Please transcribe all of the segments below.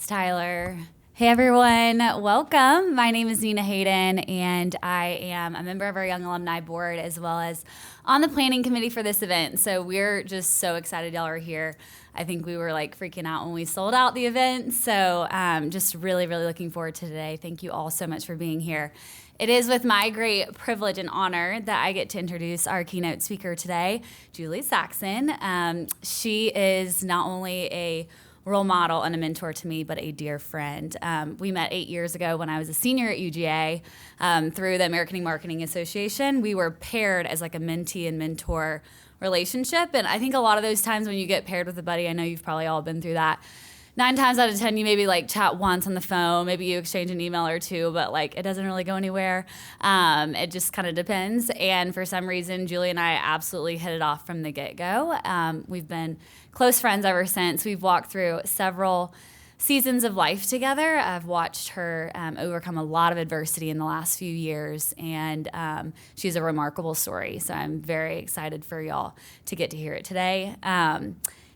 Thanks, Tyler. Hey, everyone. Welcome. My name is Nina Hayden, and I am a member of our Young Alumni Board as well as on the planning committee for this event. So we're just so excited y'all are here. I think we were like freaking out when we sold out the event. So just really, really looking forward to today. Thank you all so much for being here. It is with my great privilege and honor that I get to introduce our keynote speaker today, Julie Saxon. She is not only a role model and a mentor to me, but a dear friend. We met 8 years ago when I was a senior at UGA through the American Marketing Association. We were paired as like a mentee and mentor relationship. And I think a lot of those times when you get paired with a buddy, I know you've probably all been through that. 9 times out of 10, you maybe like chat once on the phone, maybe you exchange an email or two, but like it doesn't really go anywhere. It just kind of depends. And for some reason, Julie and I absolutely hit it off from the get-go. We've been close friends ever since. We've walked through several seasons of life together. I've watched her overcome a lot of adversity in the last few years, and she's a remarkable story. So I'm very excited for y'all to get to hear it today.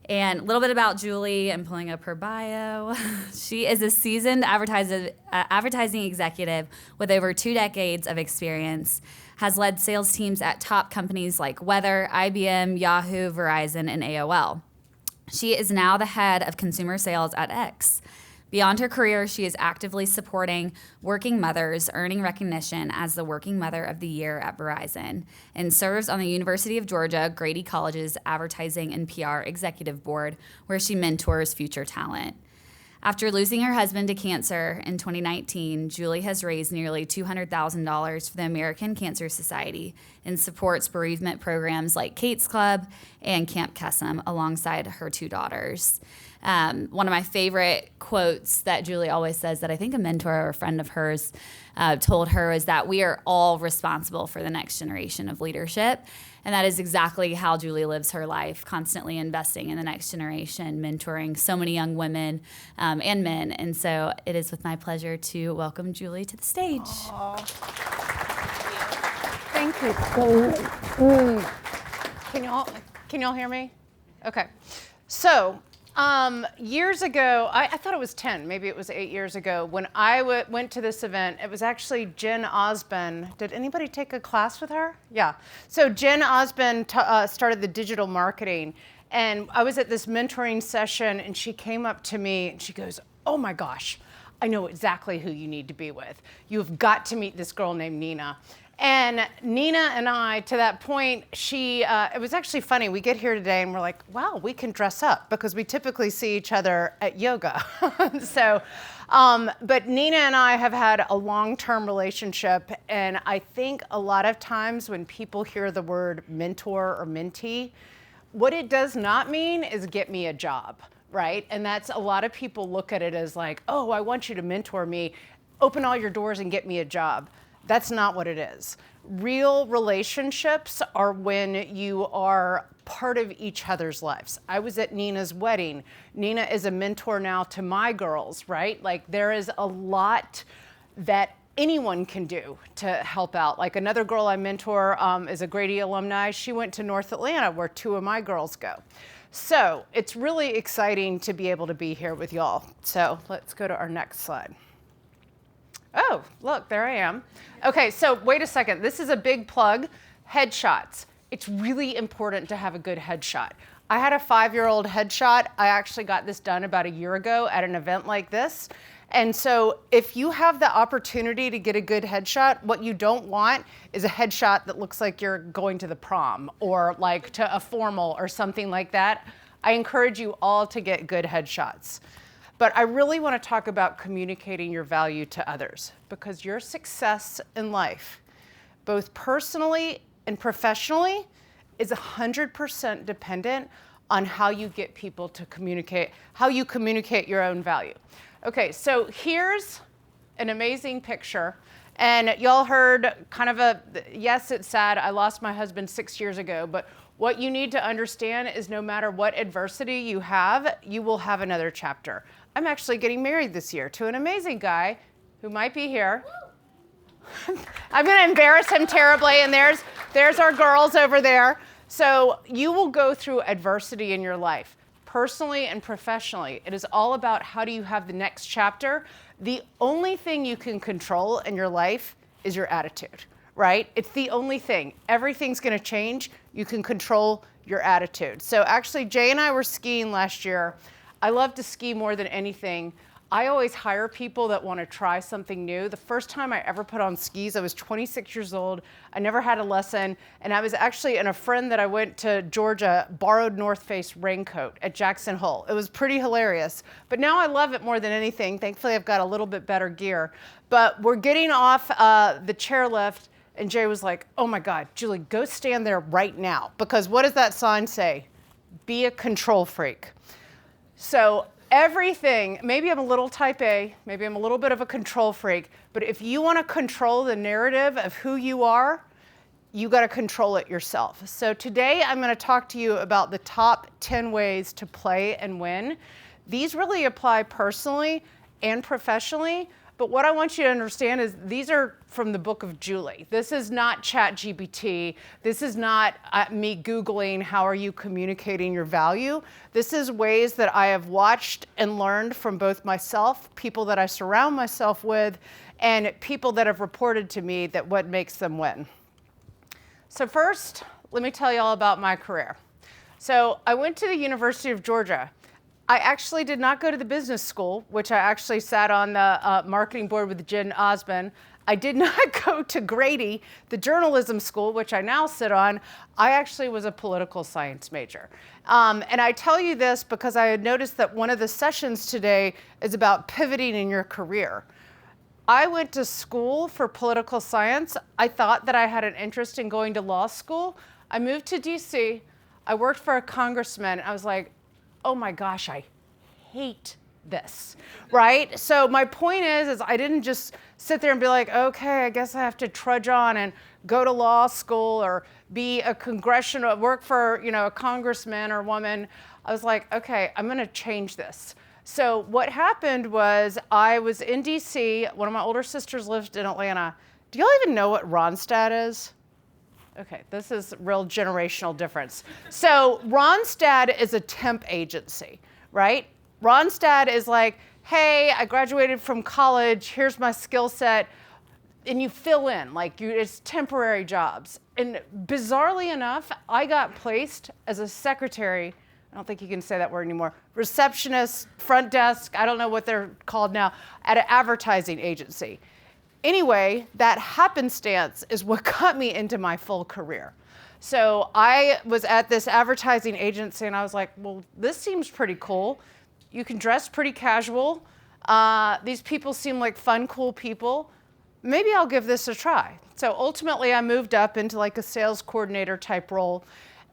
And a little bit about Julie, I'm pulling up her bio. She is a seasoned advertising executive with over 2 decades of experience, has led sales teams at top companies like Weather, IBM, Yahoo, Verizon, and AOL. She is now the head of consumer sales at X. Beyond her career, she is actively supporting working mothers, earning recognition as the Working Mother of the Year at Verizon, and serves on the University of Georgia Grady College's Advertising and PR Executive Board, where she mentors future talent. After losing her husband to cancer in 2019, Julie has raised nearly $200,000 for the American Cancer Society and supports bereavement programs like Kate's Club and Camp Kesem alongside her 2 daughters. One of my favorite quotes that Julie always says that I think a mentor or a friend of hers told her is that we are all responsible for the next generation of leadership. And that is exactly how Julie lives her life, constantly investing in the next generation, mentoring so many young women and men. And so it is with my pleasure to welcome Julie to the stage. Aww. Thank you so much. Can y'all hear me? Okay. So, years ago, I thought it was 10, maybe it was 8 years ago, when I went to this event. It was actually Jen Osborne. Did anybody take a class with her? Yeah. So Jen Osborne started the digital marketing, and I was at this mentoring session, and she came up to me, and she goes, "Oh my gosh, I know exactly who you need to be with. You've got to meet this girl named Nina." And Nina and I, to that point, it was actually funny. We get here today and we're like, wow, we can dress up because we typically see each other at yoga. But Nina and I have had a long-term relationship. And I think a lot of times when people hear the word mentor or mentee, what it does not mean is get me a job, right? And that's a lot of people look at it as like, oh, I want you to mentor me, open all your doors and get me a job. That's not what it is. Real relationships are when you are part of each other's lives. I was at Nina's wedding. Nina is a mentor now to my girls, right? Like there is a lot that anyone can do to help out. Like another girl I mentor is a Grady alumni. She went to North Atlanta where 2 of my girls go. So it's really exciting to be able to be here with y'all. So let's go to our next slide. Oh, look, there I am. Okay, so wait a second. This is a big plug. Headshots. It's really important to have a good headshot. I had a 5-year-old headshot. I actually got this done about a year ago at an event like this. And so if you have the opportunity to get a good headshot, what you don't want is a headshot that looks like you're going to the prom or like to a formal or something like that. I encourage you all to get good headshots. But I really want to talk about communicating your value to others because your success in life, both personally and professionally, is 100% dependent on how you get people to communicate, how you communicate your own value. Okay, so here's an amazing picture. And y'all heard kind of yes, it's sad. I lost my husband 6 years ago, but what you need to understand is no matter what adversity you have, you will have another chapter. I'm actually getting married this year to an amazing guy who might be here. I'm going to embarrass him terribly, and there's our girls over there. So you will go through adversity in your life. personally and professionally. It is all about how do you have the next chapter. The only thing you can control in your life is your attitude, right? It's the only thing. Everything's gonna change. You can control your attitude. So actually, Jay and I were skiing last year. I love to ski more than anything. I always hire people that want to try something new. The first time I ever put on skis, I was 26 years old. I never had a lesson. And I was actually, and a friend that I went to Georgia borrowed North Face raincoat at Jackson Hole. It was pretty hilarious. But now I love it more than anything. Thankfully, I've got a little bit better gear. But we're getting off the chairlift, and Jay was like, oh my God, Julie, go stand there right now. Because what does that sign say? Be a control freak. So everything, maybe I'm a little type A, maybe I'm a little bit of a control freak, but if you want to control the narrative of who you are, you got to control it yourself. So today I'm going to talk to you about the top 10 ways to play and win. These really apply personally and professionally, but what I want you to understand is these are from the book of Julie. This is not ChatGPT. This is not me Googling how are you communicating your value. This is ways that I have watched and learned from both myself, people that I surround myself with, and people that have reported to me that what makes them win. So first, let me tell you all about my career. So I went to the University of Georgia. I actually did not go to the business school, which I actually sat on the marketing board with Jen Osmond. I did not go to Grady, the journalism school, which I now sit on. I actually was a political science major. And I tell you this because I had noticed that one of the sessions today is about pivoting in your career. I went to school for political science. I thought that I had an interest in going to law school. I moved to DC. I worked for a congressman. I was like, oh my gosh, I hate this, right? So my point is I didn't just sit there and be like, okay, I guess I have to trudge on and go to law school or be a congressional, work for, a congressman or woman. I was like, okay, I'm gonna change this. So what happened was I was in DC. One of my older sisters lived in Atlanta. Do y'all even know what Ronstadt is? Okay, this is real generational difference. So Ronstadt is a temp agency, right? Ronstadt is like, hey, I graduated from college, here's my skill set, and you fill in, it's temporary jobs. And bizarrely enough, I got placed as a secretary, I don't think you can say that word anymore, receptionist, front desk, I don't know what they're called now, at an advertising agency. Anyway, that happenstance is what got me into my full career. So I was at this advertising agency and I was like, well, this seems pretty cool. You can dress pretty casual. These people seem like fun, cool people. Maybe I'll give this a try. So ultimately I moved up into like a sales coordinator type role.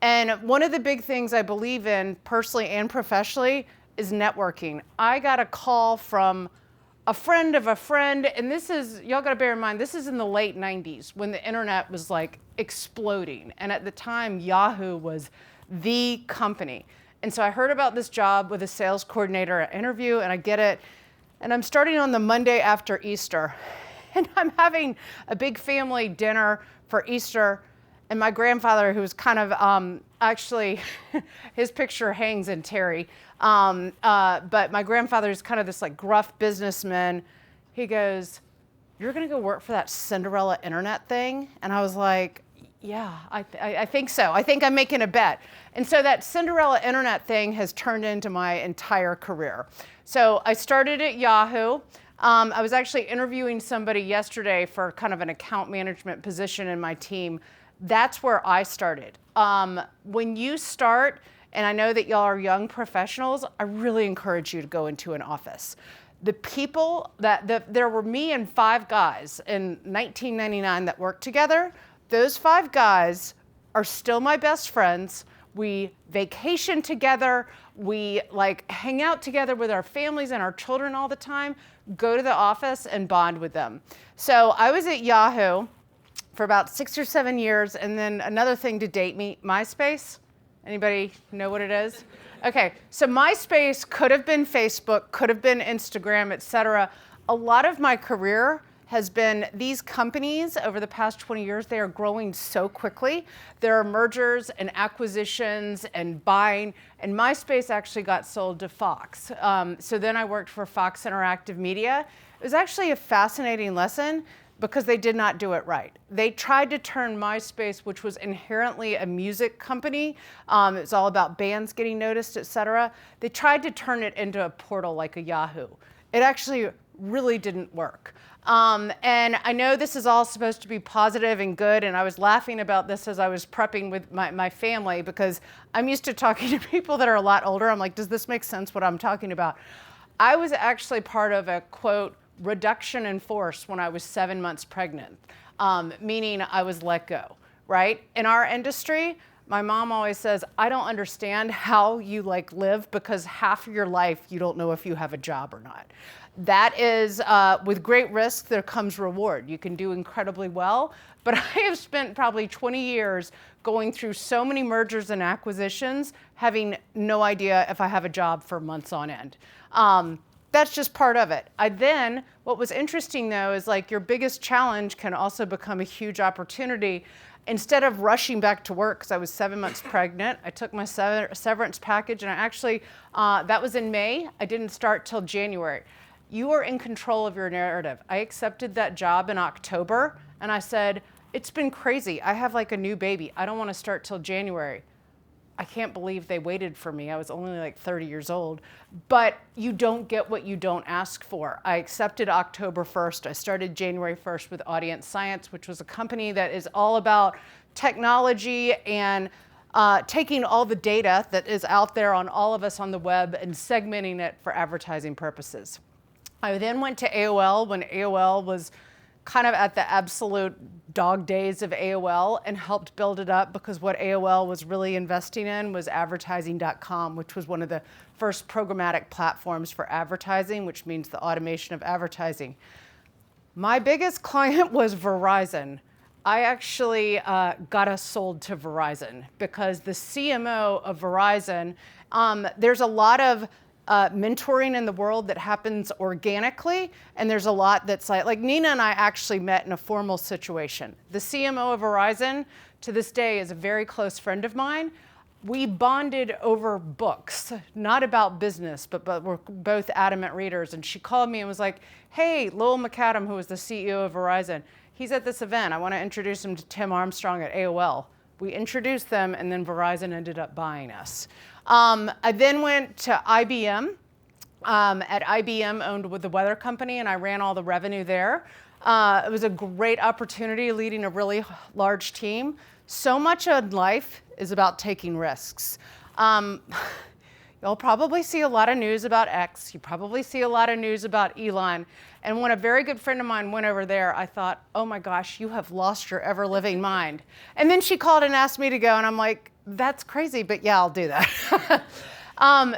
And one of the big things I believe in personally and professionally is networking. I got a call from a friend of a friend, and this is, y'all gotta bear in mind, this is in the late 90s when the internet was like exploding. And at the time, Yahoo was the company. And so I heard about this job with a sales coordinator interview, and I get it. And I'm starting on the Monday after Easter. And I'm having a big family dinner for Easter. And my grandfather, who's kind of, actually, his picture hangs in Terry. But my grandfather's kind of this like gruff businessman. He goes, you're gonna go work for that Cinderella internet thing? And I was like, yeah, I think so. I think I'm making a bet. And so that Cinderella internet thing has turned into my entire career. So I started at Yahoo. I was actually interviewing somebody yesterday for kind of an account management position in my team. That's where I started. When you start, and I know that y'all are young professionals, I really encourage you to go into an office. The people there were me and 5 guys in 1999 that worked together. Those 5 guys are still my best friends. We vacation together. We like hang out together with our families and our children all the time, go to the office and bond with them. So I was at Yahoo for about 6 or 7 years, and then another thing to date me, Myspace. Anybody know what it is? Okay, so Myspace could have been Facebook, could have been Instagram, etc. A lot of my career has been these companies over the past 20 years, they are growing so quickly. There are mergers and acquisitions and buying, and Myspace actually got sold to Fox. So then I worked for Fox Interactive Media. It was actually a fascinating lesson because they did not do it right. They tried to turn Myspace, which was inherently a music company, it's all about bands getting noticed, et cetera. They tried to turn it into a portal like a Yahoo. It actually really didn't work. And I know this is all supposed to be positive and good, and I was laughing about this as I was prepping with my family because I'm used to talking to people that are a lot older. I'm like, does this make sense what I'm talking about? I was actually part of a, quote, reduction in force when I was 7 months pregnant, meaning I was let go, right? In our industry, my mom always says, I don't understand how you live because half of your life you don't know if you have a job or not. That is, with great risk, there comes reward. You can do incredibly well, but I have spent probably 20 years going through so many mergers and acquisitions, having no idea if I have a job for months on end. That's just part of it. What was interesting though, is your biggest challenge can also become a huge opportunity. Instead of rushing back to work, because I was 7 months pregnant, I took my severance package, and I actually, that was in May. I didn't start till January. You are in control of your narrative. I accepted that job in October, and I said, it's been crazy. I have a new baby. I don't want to start till January. I can't believe they waited for me. I was only 30 years old. But you don't get what you don't ask for. I accepted October 1st. I started January 1st with Audience Science, which was a company that is all about technology and taking all the data that is out there on all of us on the web and segmenting it for advertising purposes. I then went to AOL when AOL was kind of at the absolute dog days of AOL and helped build it up because what AOL was really investing in was advertising.com, which was one of the first programmatic platforms for advertising, which means the automation of advertising. My biggest client was Verizon. I actually got us sold to Verizon because the CMO of Verizon, there's a lot of mentoring in the world that happens organically, and there's a lot that's like Nina and I actually met in a formal situation. The CMO of Verizon to this day is a very close friend of mine. We bonded over books, not about business, but we're both adamant readers. And she called me and was like, hey, Lowell McAdam, who was the CEO of Verizon, he's at this event. I want to introduce him to Tim Armstrong at AOL. We introduced them, and then Verizon ended up buying us. I then went to IBM. At IBM, owned with the weather company, and I ran all the revenue there. It was a great opportunity leading a really large team. So much of life is about taking risks. You'll probably see a lot of news about X. You probably see a lot of news about Elon. And when a very good friend of mine went over there, I thought, oh my gosh, you have lost your ever-living mind. And then she called and asked me to go, and I'm like, that's crazy, but yeah, I'll do that.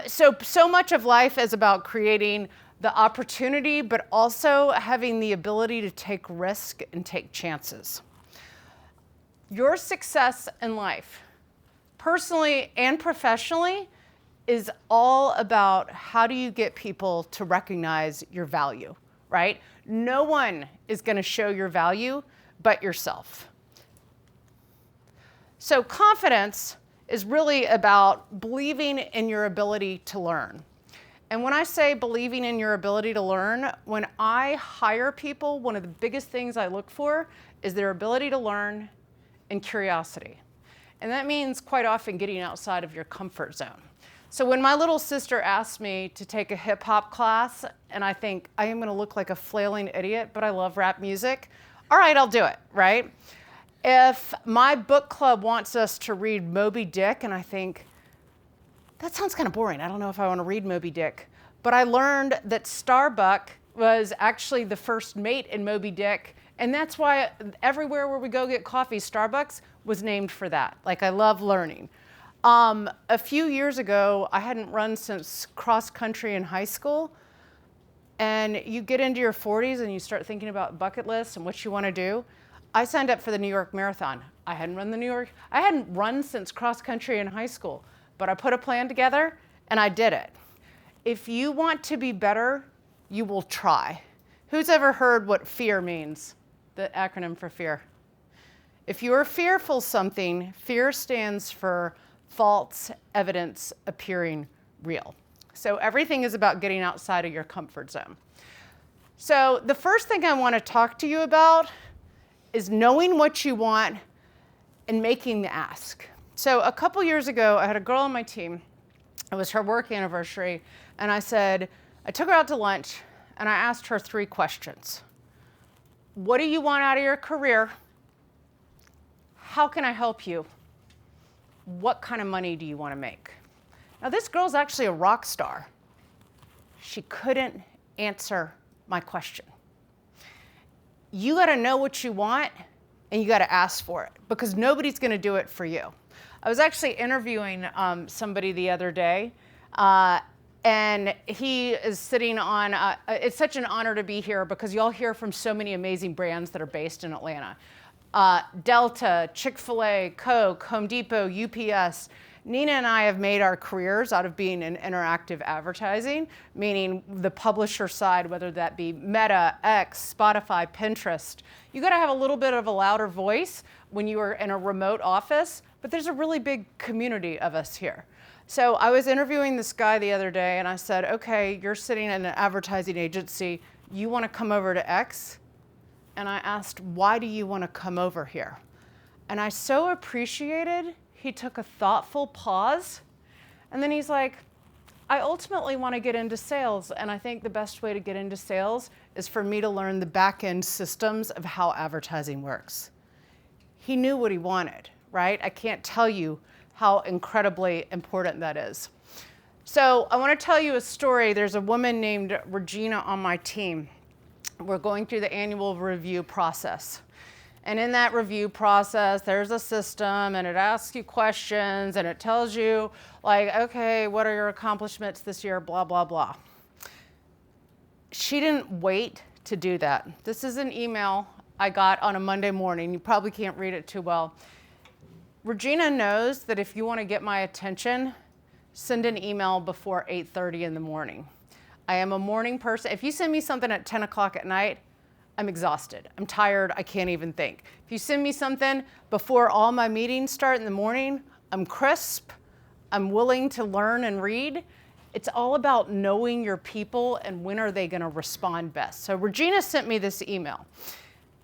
So much of life is about creating the opportunity, but also having the ability to take risk and take chances. Your success in life, personally and professionally, is all about how do you get people to recognize your value, right? No one is going to show your value but yourself. So confidence is really about believing in your ability to learn. And when I say believing in your ability to learn, when I hire people, one of the biggest things I look for is their ability to learn and curiosity. And that means quite often getting outside of your comfort zone. So when my little sister asked me to take a hip hop class, and I think I am going to look like a flailing idiot, but I love rap music, all right, I'll do it, right? If my book club wants us to read Moby Dick, and I think, that sounds kind of boring. I don't know if I want to read Moby Dick. But I learned that Starbuck was actually the first mate in Moby Dick, and that's why everywhere where we go get coffee, Starbucks was named for that. I love learning. A few years ago, I hadn't run since cross country in high school. And you get into your 40s and you start thinking about bucket lists and what you want to do. I signed up for the New York Marathon. I hadn't run since cross country in high school, but I put a plan together and I did it. If you want to be better, you will try. Who's ever heard what fear means? The acronym for fear. If you are fearful something, fear stands for false evidence appearing real. So everything is about getting outside of your comfort zone. So the first thing I want to talk to you about is knowing what you want and making the ask. So a couple years ago, I had a girl on my team. It was her work anniversary. And I took her out to lunch and I asked her 3 questions. What do you want out of your career? How can I help you? What kind of money do you want to make? Now, this girl's actually a rock star. She couldn't answer my question. You got to know what you want, and you got to ask for it, because nobody's going to do it for you. I was actually interviewing somebody the other day, and he is sitting on, it's such an honor to be here because y'all hear from so many amazing brands that are based in Atlanta. Delta, Chick-fil-A, Coke, Home Depot, UPS. Nina and I have made our careers out of being in interactive advertising, meaning the publisher side, whether that be Meta, X, Spotify, Pinterest. You gotta have a little bit of a louder voice when you are in a remote office, but there's a really big community of us here. So I was interviewing this guy the other day and I said, okay, you're sitting in an advertising agency, you wanna come over to X? And I asked, why do you want to come over here? And I so appreciated, he took a thoughtful pause. And then he's like, I ultimately want to get into sales. And I think the best way to get into sales is for me to learn the back end systems of how advertising works. He knew what he wanted, right? I can't tell you how incredibly important that is. So I want to tell you a story. There's a woman named Regina on my team. We're going through the annual review process. And in that review process, there's a system and it asks you questions and it tells you like, okay, what are your accomplishments this year, blah, blah, blah. She didn't wait to do that. This is an email I got on a Monday morning. You probably can't read it too well. Regina knows that if you want to get my attention, send an email before 8:30 in the morning. I am a morning person. If you send me something at 10 o'clock at night, I'm exhausted. I'm tired. I can't even think. If you send me something before all my meetings start in the morning, I'm crisp. I'm willing to learn and read. It's all about knowing your people and when are they going to respond best. So Regina sent me this email.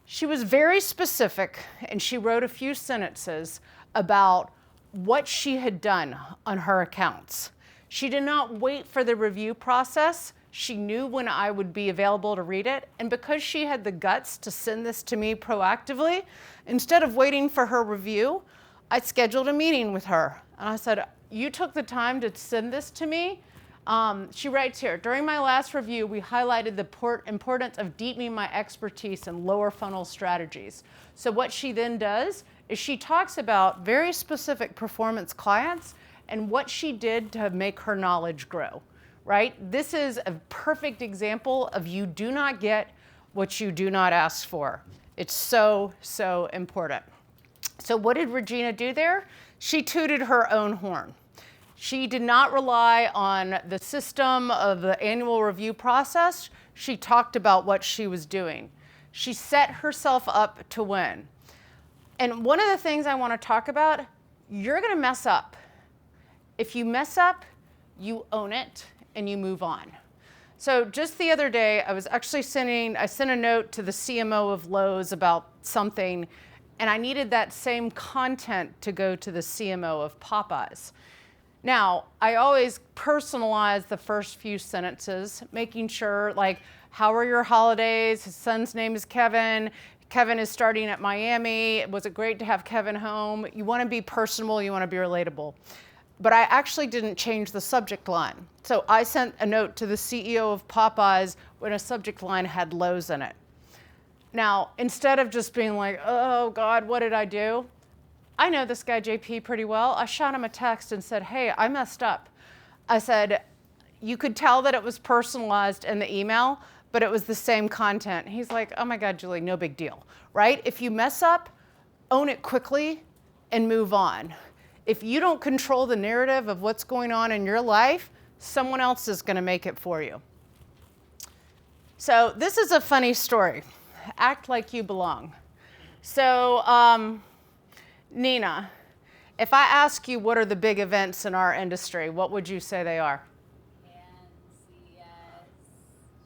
She was very specific and she wrote a few sentences about what she had done on her accounts. She did not wait for the review process. She knew when I would be available to read it. And because she had the guts to send this to me proactively, instead of waiting for her review, I scheduled a meeting with her. And I said, you took the time to send this to me? She writes here, during my last review, we highlighted the importance of deepening my expertise in lower funnel strategies. So what she then does is she talks about very specific performance clients and what she did to make her knowledge grow, right? This is a perfect example of you do not get what you do not ask for. It's so, so important. So what did Regina do there? She tooted her own horn. She did not rely on the system of the annual review process. She talked about what she was doing. She set herself up to win. And one of the things I want to talk about, you're going to mess up. If you mess up, you own it and you move on. So just the other day, I sent a note to the CMO of Lowe's about something, and I needed that same content to go to the CMO of Popeyes. Now, I always personalize the first few sentences, making sure, like, how are your holidays? His son's name is Kevin. Kevin is starting at Miami. Was it great to have Kevin home? You want to be personable, you want to be relatable. But I actually didn't change the subject line. So I sent a note to the CEO of Popeyes when a subject line had Lowe's in it. Now, instead of just being like, oh God, what did I do? I know this guy JP pretty well. I shot him a text and said, hey, I messed up. I said, you could tell that it was personalized in the email, but it was the same content. He's like, oh my God, Julie, no big deal, right? If you mess up, own it quickly and move on. If you don't control the narrative of what's going on in your life, someone else is going to make it for you. So this is a funny story. Act like you belong. So Nina, if I ask you what are the big events in our industry, what would you say they are?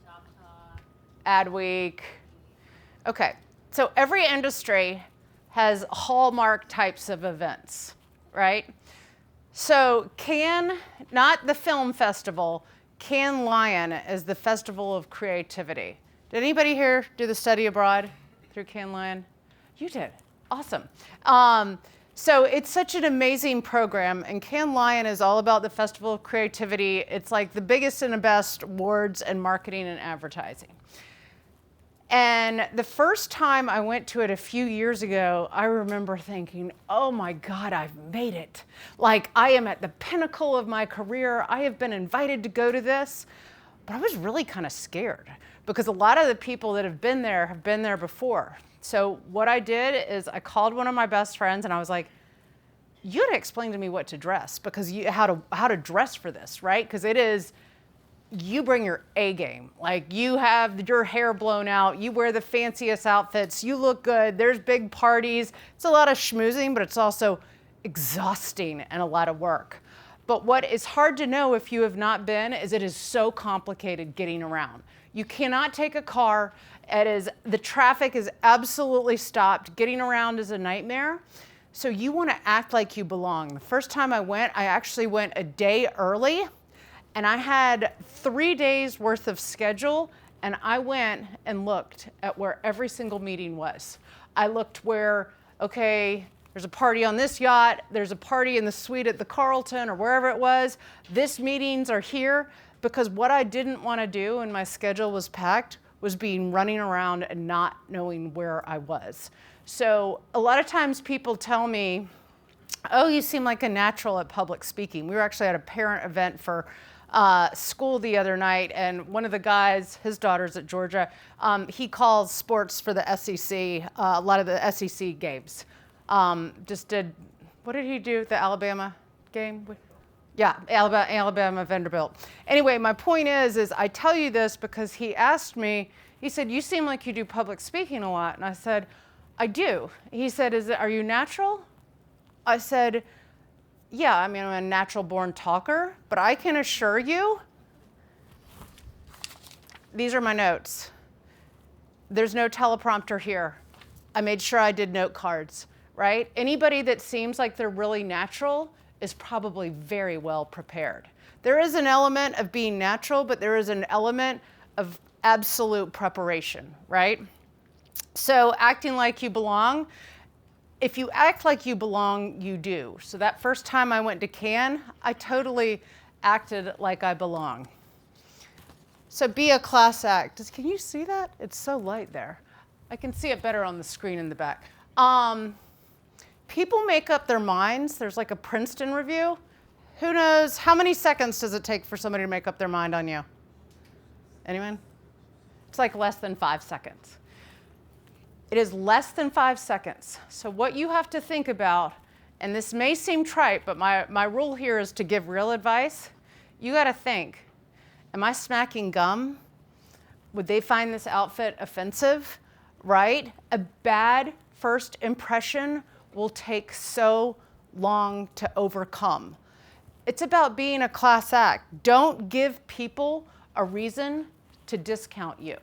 Shop Talk. Adweek. Okay, so every industry has hallmark types of events, right? So Cannes, not the film festival, Cannes Lion is the festival of creativity. Did anybody here do the study abroad through Cannes Lion? You did, awesome. So it's such an amazing program, and Cannes Lion is all about the festival of creativity. It's like the biggest and the best awards in marketing and advertising. And the first time I went to it a few years ago, I remember thinking, oh my God, I've made it. Like, I am at the pinnacle of my career. I have been invited to go to this. But I was really kind of scared because a lot of the people that have been there before. So what I did is I called one of my best friends and I was like, you had to explain to me what to dress because how to dress for this, right? Because it is, you bring your A game. Like, you have your hair blown out, you wear the fanciest outfits, you look good, there's big parties. It's a lot of schmoozing, but it's also exhausting and a lot of work. But what is hard to know if you have not been is it is so complicated getting around. You cannot take a car. The traffic is absolutely stopped. Getting around is a nightmare. So you want to act like you belong. The first time I went, I actually went a day early. And I had 3 days worth of schedule, and I went and looked at where every single meeting was. I looked where, okay, there's a party on this yacht, there's a party in the suite at the Carlton or wherever it was. This meetings are here, because what I didn't want to do when my schedule was packed was running around and not knowing where I was. So a lot of times people tell me, oh, you seem like a natural at public speaking. We were actually at a parent event for school the other night, and one of the guys, his daughter's at Georgia, he calls sports for the SEC, a lot of the SEC games. What did he do, the Alabama game? Yeah, Alabama Vanderbilt. Anyway, my point is I tell you this because he asked me, he said, you seem like you do public speaking a lot. And I said, I do. He said, are you natural? I said, yeah, I mean, I'm a natural born talker, but I can assure you, these are my notes. There's no teleprompter here. I made sure I did note cards, right? Anybody that seems like they're really natural is probably very well prepared. There is an element of being natural, but there is an element of absolute preparation, right? So acting like you belong, if you act like you belong, you do. So that first time I went to Cannes, I totally acted like I belong. So be a class act. Can you see that? It's so light there. I can see it better on the screen in the back. People make up their minds. There's like a Princeton review. Who knows, how many seconds does it take for somebody to make up their mind on you? Anyone? It's like less than 5 seconds. It is less than 5 seconds. So what you have to think about, and this may seem trite, but my rule here is to give real advice. You got to think, am I smacking gum? Would they find this outfit offensive? Right? A bad first impression will take so long to overcome. It's about being a class act. Don't give people a reason to discount you.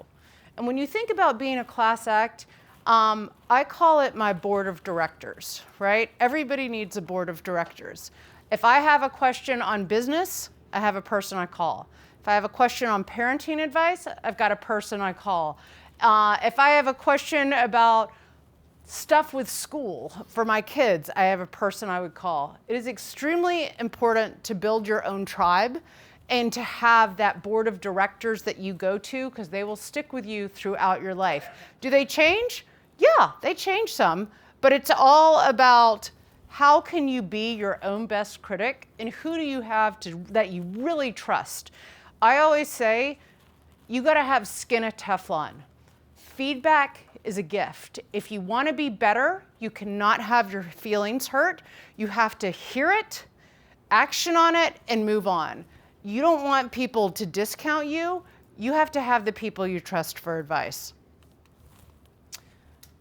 And when you think about being a class act, I call it my board of directors, right? Everybody needs a board of directors. If I have a question on business, I have a person I call. If I have a question on parenting advice, I've got a person I call. If I have a question about stuff with school for my kids, I have a person I would call. It is extremely important to build your own tribe and to have that board of directors that you go to, because they will stick with you throughout your life. Do they change? Yeah, they change some, but it's all about how can you be your own best critic and who do you have that you really trust. I always say, you gotta have skin of Teflon. Feedback is a gift. If you want to be better, you cannot have your feelings hurt. You have to hear it, action on it, and move on. You don't want people to discount you. You have to have the people you trust for advice.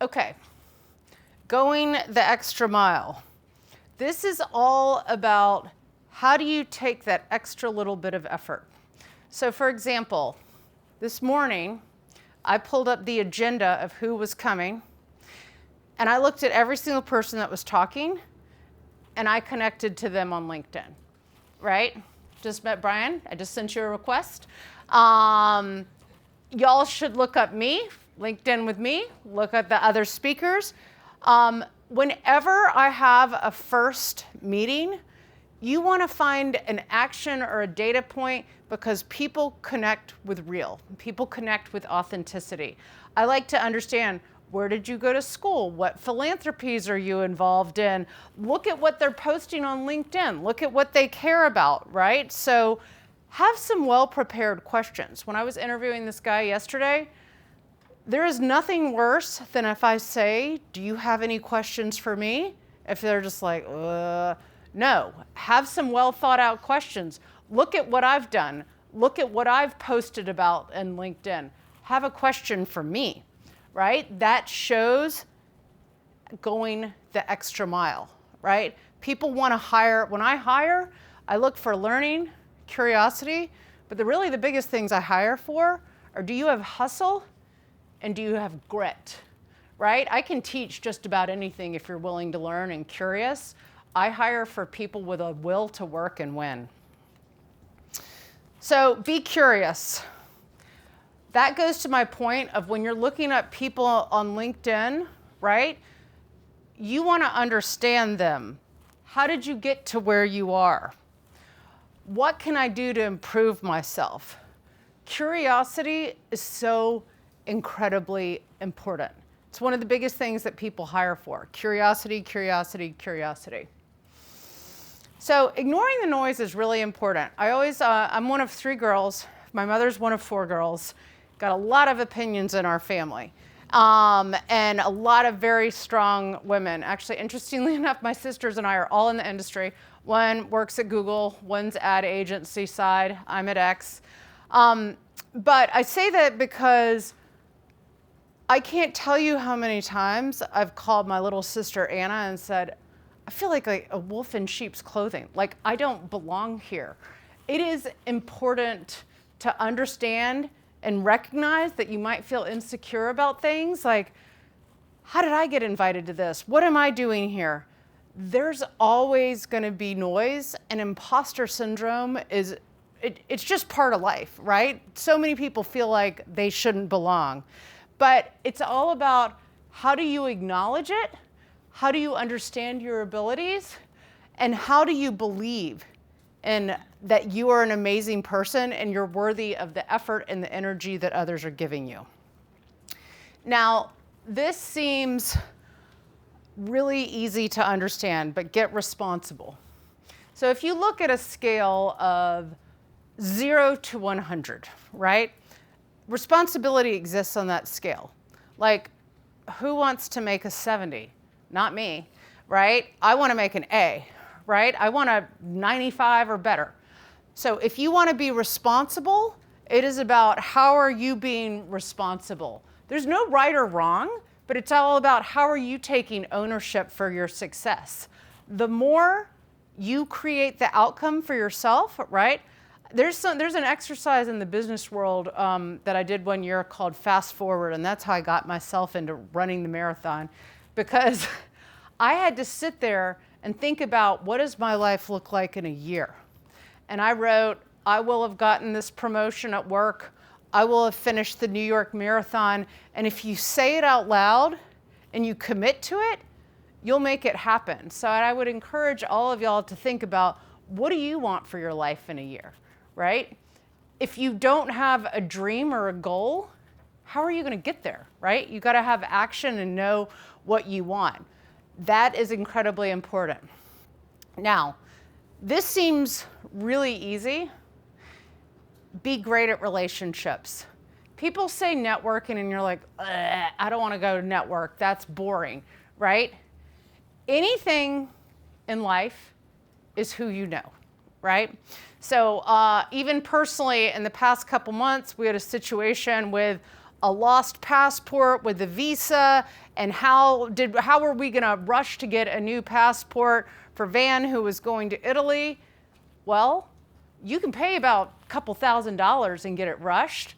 Okay, going the extra mile. This is all about how do you take that extra little bit of effort. So for example, this morning, I pulled up the agenda of who was coming, and I looked at every single person that was talking, and I connected to them on LinkedIn, right? Just met Brian, I just sent you a request. Y'all should look up me, LinkedIn with me, look at the other speakers. Whenever I have a first meeting, you want to find an action or a data point because people connect with real. People connect with authenticity. I like to understand, where did you go to school? What philanthropies are you involved in? Look at what they're posting on LinkedIn. Look at what they care about, right? So have some well-prepared questions. When I was interviewing this guy yesterday, there is nothing worse than if I say, do you have any questions for me? If they're just like, no. Have some well thought out questions. Look at what I've done. Look at what I've posted about in LinkedIn. Have a question for me, right? That shows going the extra mile, right? People want to hire. When I hire, I look for learning, curiosity, but really the biggest things I hire for are, do you have hustle and do you have grit, right? I can teach just about anything if you're willing to learn and curious. I hire for people with a will to work and win. So be curious. That goes to my point of when you're looking at people on LinkedIn, right? You want to understand them. How did you get to where you are? What can I do to improve myself? Curiosity is so incredibly important. It's one of the biggest things that people hire for. Curiosity, curiosity, curiosity. So ignoring the noise is really important. I'm one of 3 girls. My mother's one of 4 girls. Got a lot of opinions in our family. And a lot of very strong women. Actually, interestingly enough, my sisters and I are all in the industry. One works at Google, one's ad agency side, I'm at X. But I say that because I can't tell you how many times I've called my little sister Anna and said, I feel like a wolf in sheep's clothing. Like, I don't belong here. It is important to understand and recognize that you might feel insecure about things. Like, how did I get invited to this? What am I doing here? There's always going to be noise, and imposter syndrome it's just part of life, right? So many people feel like they shouldn't belong. But it's all about, how do you acknowledge it? How do you understand your abilities? And how do you believe in that you are an amazing person and you're worthy of the effort and the energy that others are giving you? Now, this seems really easy to understand, but get responsible. So if you look at a scale of 0 to 100, right? Responsibility exists on that scale. Like, who wants to make a 70? Not me, right? I want to make an A, right? I want a 95 or better. So if you want to be responsible, it is about how are you being responsible. There's no right or wrong, but it's all about how are you taking ownership for your success. The more you create the outcome for yourself, right? There's an exercise in the business world that I did one year called Fast Forward, and that's how I got myself into running the marathon, because I had to sit there and think about, what does my life look like in a year? And I wrote, I will have gotten this promotion at work. I will have finished the New York Marathon. And if you say it out loud and you commit to it, you'll make it happen. So I would encourage all of y'all to think about, what do you want for your life in a year, right? If you don't have a dream or a goal, how are you going to get there, right? You got to have action and know what you want. That is incredibly important. Now, this seems really easy. Be great at relationships. People say networking and you're like, I don't want to go to network. That's boring, right? Anything in life is who you know, right? So even personally, in the past couple months, we had a situation with a lost passport with the visa, and how were we going to rush to get a new passport for Van, who was going to Italy? Well, you can pay about a couple $1,000s and get it rushed.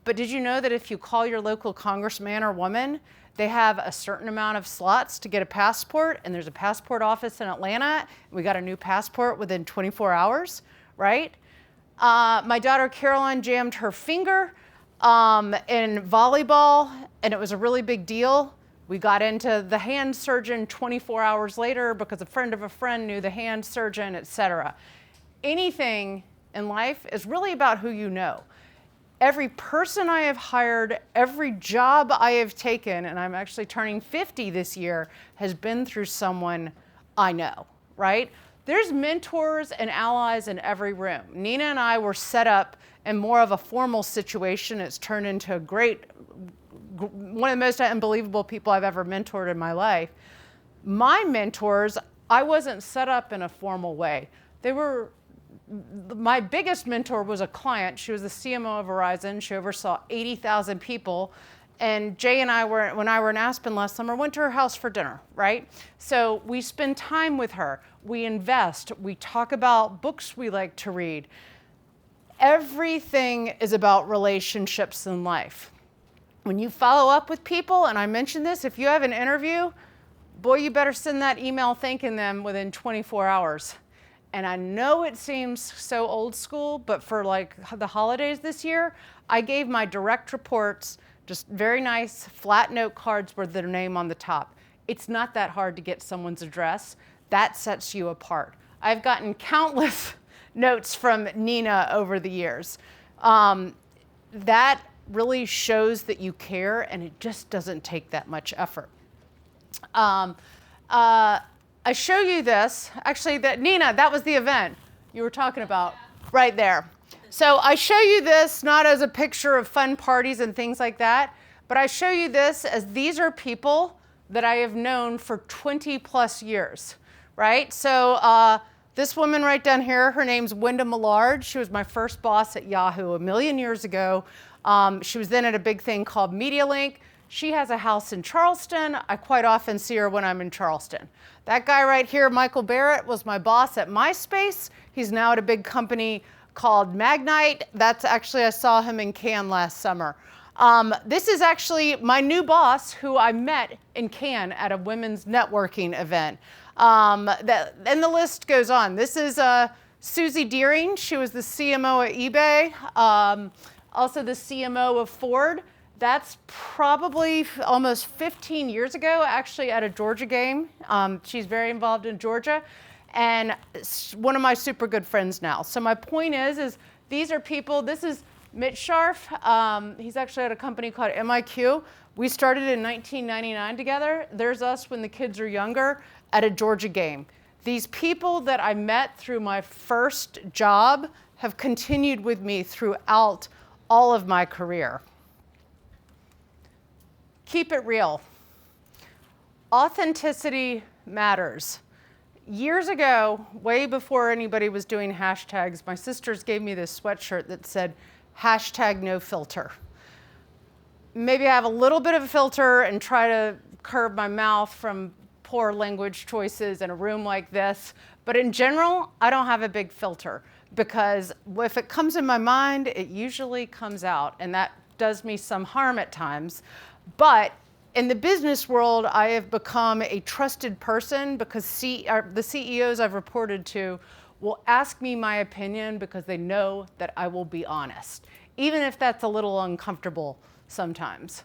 But did you know that if you call your local congressman or woman, they have a certain amount of slots to get a passport, and there's a passport office in Atlanta, and we got a new passport within 24 hours, right? My daughter Caroline jammed her finger in volleyball, and it was a really big deal. We got into the hand surgeon 24 hours later because a friend of a friend knew the hand surgeon, etc. Anything in life is really about who you know. Every person I have hired, every job I have taken, and I'm actually turning 50 this year, has been through someone I know, right? There's mentors and allies in every room. Nina and I were set up in more of a formal situation. It's turned into a one of the most unbelievable people I've ever mentored in my life. My mentors, I wasn't set up in a formal way. My biggest mentor was a client. She was the CMO of Verizon. She oversaw 80,000 people. And Jay and I when I were in Aspen last summer, went to her house for dinner, right? So we spend time with her. We invest. We talk about books we like to read. Everything is about relationships in life. When you follow up with people, and I mentioned this, if you have an interview, boy, you better send that email thanking them within 24 hours. And I know it seems so old school, but for like the holidays this year, I gave my direct reports just very nice flat note cards with their name on the top. It's not that hard to get someone's address. That sets you apart. I've gotten countless notes from Nina over the years. That really shows that you care, and it just doesn't take that much effort. I show you this, actually, Nina, that was the event you were talking about right there. So I show you this not as a picture of fun parties and things like that, but I show you this as these are people that I have known for 20 plus years, right? So this woman right down here, her name's Wenda Millard. She was my first boss at Yahoo a million years ago. She was then at a big thing called MediaLink. She has a house in Charleston. I quite often see her when I'm in Charleston. That guy right here, Michael Barrett, was my boss at Myspace. He's now at a big company called Magnite. That's actually, I saw him in Cannes last summer. This is actually my new boss who I met in Cannes at a women's networking event. And the list goes on. This is Susie Deering. She was the CMO at eBay, also the CMO of Ford. That's probably almost 15 years ago, actually at a Georgia game. She's very involved in Georgia, and one of my super good friends now. So my point is these are people, this is Mitch Scharf. He's actually at a company called MIQ. We started in 1999 together. There's us when the kids are younger at a Georgia game. These people that I met through my first job have continued with me throughout all of my career. Keep it real. Authenticity matters. Years ago, way before anybody was doing hashtags, my sisters gave me this sweatshirt that said, #NoFilter. Maybe I have a little bit of a filter and try to curb my mouth from poor language choices in a room like this. But in general, I don't have a big filter because if it comes in my mind, it usually comes out, and that does me some harm at times. But in the business world, I have become a trusted person because the CEOs I've reported to will ask me my opinion because they know that I will be honest, even if that's a little uncomfortable sometimes.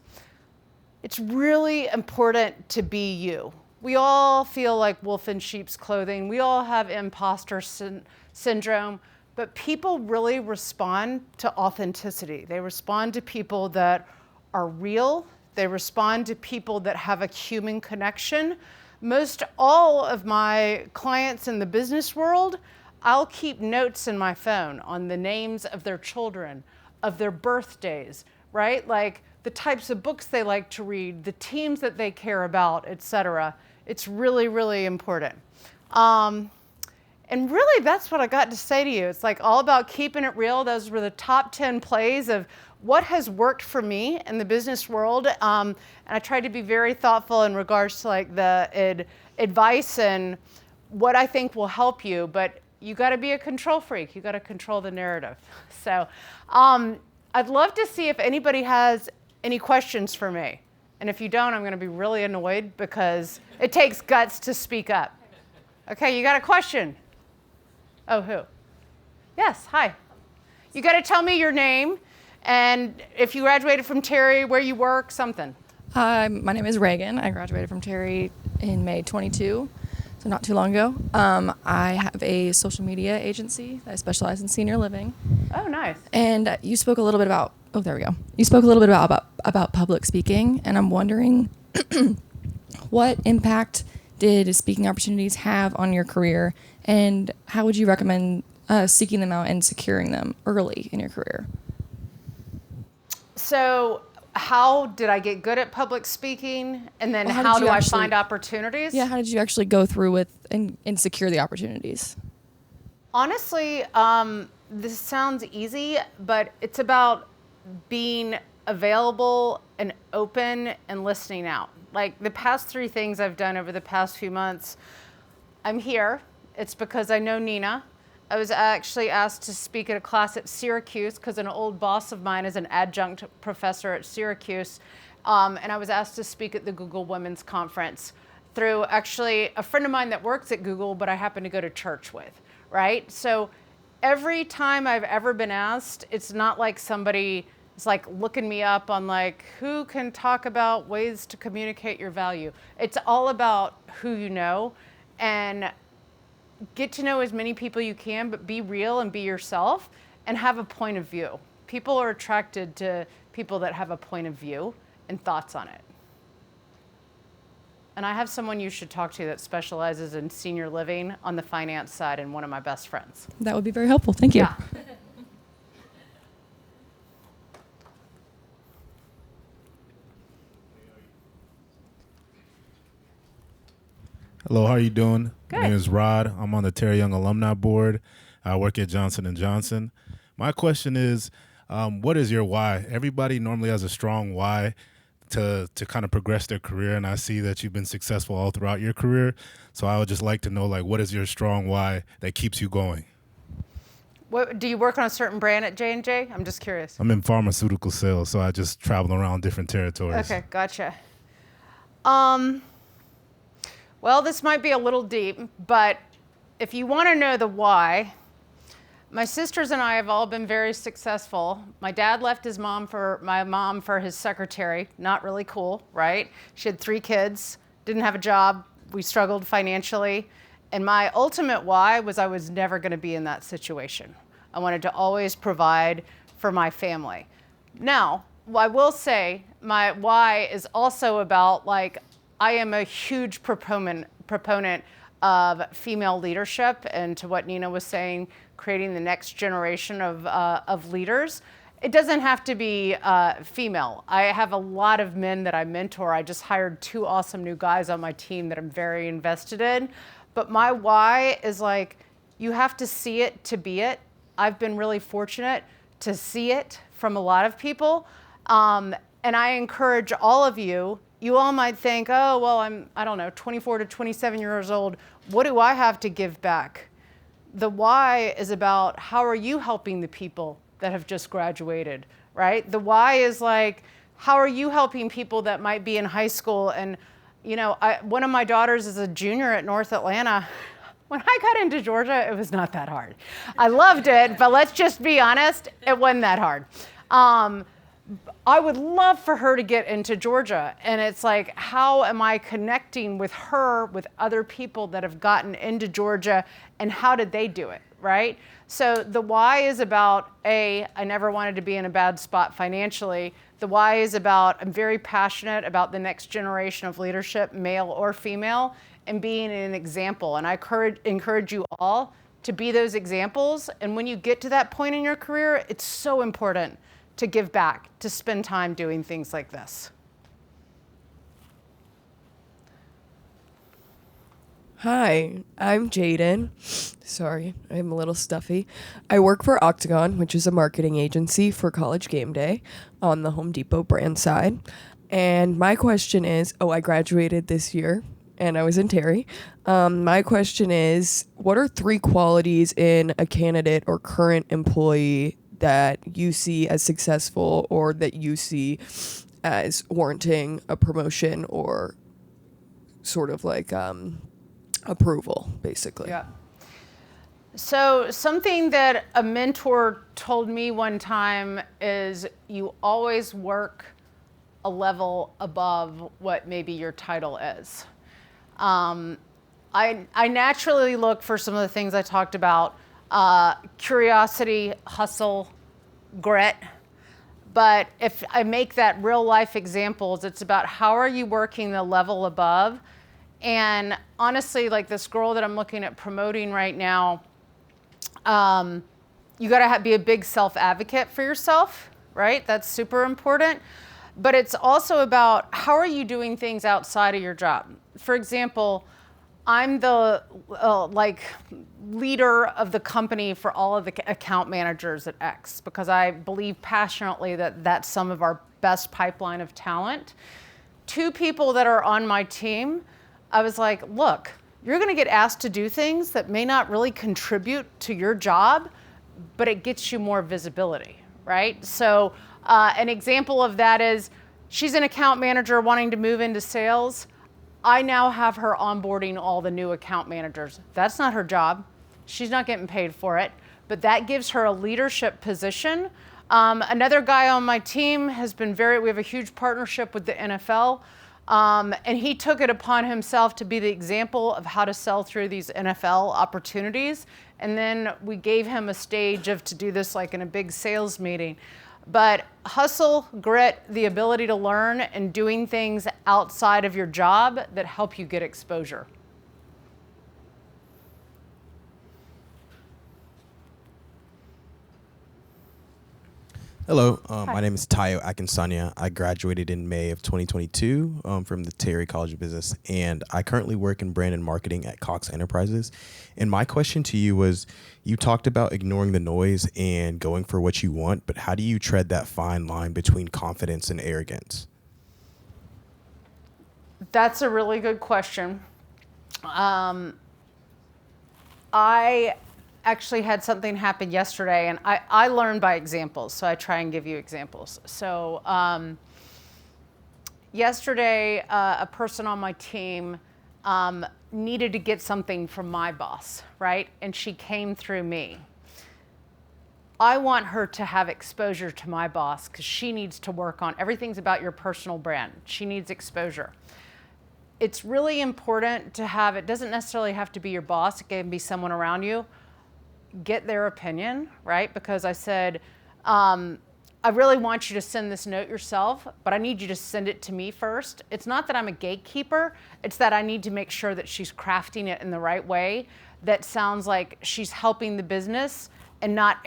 It's really important to be you. We all feel like wolf in sheep's clothing. We all have imposter syndrome, but people really respond to authenticity. They respond to people that are real. They respond to people that have a human connection. Most all of my clients in the business world, I'll keep notes in my phone on the names of their children, of their birthdays, right? Like the types of books they like to read, the teams that they care about, etc. It's really, really important. And really, that's what I got to say to you. It's like all about keeping it real. Those were the top 10 plays of what has worked for me in the business world. And I tried to be very thoughtful in regards to like the advice and what I think will help you. But you got to be a control freak. You got to control the narrative. So I'd love to see if anybody has any questions for me. And if you don't, I'm going to be really annoyed because it takes guts to speak up. Okay, you got a question? Oh, who? Yes, hi. You got to tell me your name and if you graduated from Terry, where you work, something. My name is Reagan. I graduated from Terry in May 22, so not too long ago. I have a social media agency that I specialize in senior living. Oh, nice. And you spoke a little bit about, there we go. You spoke a little bit about public speaking, and I'm wondering what impact did speaking opportunities have on your career, and how would you recommend seeking them out and securing them early in your career? So how did I get good at public speaking? And then how do I find opportunities? Yeah, how did you actually go through with and secure the opportunities? Honestly, this sounds easy, but it's about being available and open and listening out. Like the past 3 things I've done over the past few months, I'm here. It's because I know Nina. I was actually asked to speak at a class at Syracuse because an old boss of mine is an adjunct professor at Syracuse. And I was asked to speak at the Google Women's Conference through actually a friend of mine that works at Google, but I happen to go to church with, right? So every time I've ever been asked, it's not like somebody is like looking me up on like, who can talk about ways to communicate your value? It's all about who you know, and get to know as many people you can, but be real and be yourself and have a point of view. People are attracted to people that have a point of view and thoughts on it. And I have someone you should talk to that specializes in senior living on the finance side, and one of my best friends. That would be very helpful. Thank you. Yeah. Hello, how are you doing? Good. My name is Rod. I'm on the Terry Young Alumni Board. I work at Johnson & Johnson. My question is, what is your why? Everybody normally has a strong why to kind of progress their career, and I see that you've been successful all throughout your career. So I would just like to know, like, what is your strong why that keeps you going? What, do you work on a certain brand at J&J? I'm just curious. I'm in pharmaceutical sales, so I just travel around different territories. Okay, gotcha. Well, this might be a little deep, but if you want to know the why, my sisters and I have all been very successful. My dad left my mom for his secretary. Not really cool, right? She had 3 kids, didn't have a job. We struggled financially. And my ultimate why was I was never going to be in that situation. I wanted to always provide for my family. Now, I will say my why is also about, like, I am a huge proponent of female leadership, and to what Nina was saying, creating the next generation of leaders. It doesn't have to be female. I have a lot of men that I mentor. I just hired 2 awesome new guys on my team that I'm very invested in. But my why is like, you have to see it to be it. I've been really fortunate to see it from a lot of people. And I encourage all of you. You all might think, oh, well, I don't know, 24 to 27 years old. What do I have to give back? The why is about how are you helping the people that have just graduated, right? The why is like, how are you helping people that might be in high school? And, you know, one of my daughters is a junior at North Atlanta. When I got into Georgia, it was not that hard. I loved it, but let's just be honest, it wasn't that hard. I would love for her to get into Georgia. And it's like, how am I connecting with her, with other people that have gotten into Georgia, and how did they do it, right? So the why is about, I never wanted to be in a bad spot financially. The why is about, I'm very passionate about the next generation of leadership, male or female, and being an example. And I encourage you all to be those examples. And when you get to that point in your career, it's so important to give back, to spend time doing things like this. Hi, I'm Jaden. Sorry, I'm a little stuffy. I work for Octagon, which is a marketing agency for College Game Day on the Home Depot brand side. And my question is, I graduated this year and I was in Terry. My question is, what are 3 qualities in a candidate or current employee that you see as successful or that you see as warranting a promotion or sort of like approval, basically? Yeah. So something that a mentor told me one time is you always work a level above what maybe your title is. I naturally look for some of the things I talked about, curiosity, hustle, grit. But if I make that real life examples, it's about how are you working the level above. And honestly, like this girl that I'm looking at promoting right now, you got to be a big self-advocate for yourself, right? That's super important. But it's also about how are you doing things outside of your job. For example, I'm the leader of the company for all of the account managers at X because I believe passionately that that's some of our best pipeline of talent. 2 people that are on my team, I was like, look, you're going to get asked to do things that may not really contribute to your job, but it gets you more visibility, right? So an example of that is she's an account manager wanting to move into sales. I now have her onboarding all the new account managers. That's not her job. She's not getting paid for it, but that gives her a leadership position. Another guy on my team has been we have a huge partnership with the NFL. And he took it upon himself to be the example of how to sell through these NFL opportunities. And then we gave him a stage to do this like in a big sales meeting. But hustle, grit, the ability to learn and doing things outside of your job that help you get exposure. Hello, my name is Tayo Akinsanya. I graduated in May of 2022 from the Terry College of Business, and I currently work in brand and marketing at Cox Enterprises. And my question to you was, you talked about ignoring the noise and going for what you want, but how do you tread that fine line between confidence and arrogance? That's a really good question. I actually had something happen yesterday, and I learn by examples, so I try and give you examples. So yesterday, a person on my team needed to get something from my boss, right? And she came through me. I want her to have exposure to my boss because she needs to work on everything's about your personal brand. She needs exposure. It's really important to have, it doesn't necessarily have to be your boss, it can be someone around you. Get their opinion, right? Because I said, I really want you to send this note yourself, but I need you to send it to me first. It's not that I'm a gatekeeper, it's that I need to make sure that she's crafting it in the right way that sounds like she's helping the business and not